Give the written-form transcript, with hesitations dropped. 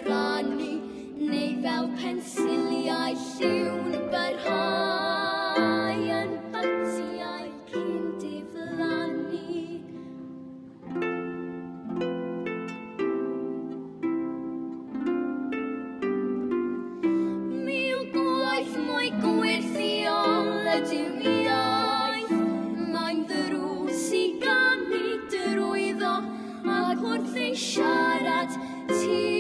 rannu, neu fel pensiliau lliwn barhau yn batiau cyn diflannu. Mil gwaith mwy gwerthiol ydyw iaith, mae'n ddrws i ganu drwyddo, ac wrth ei siarad ti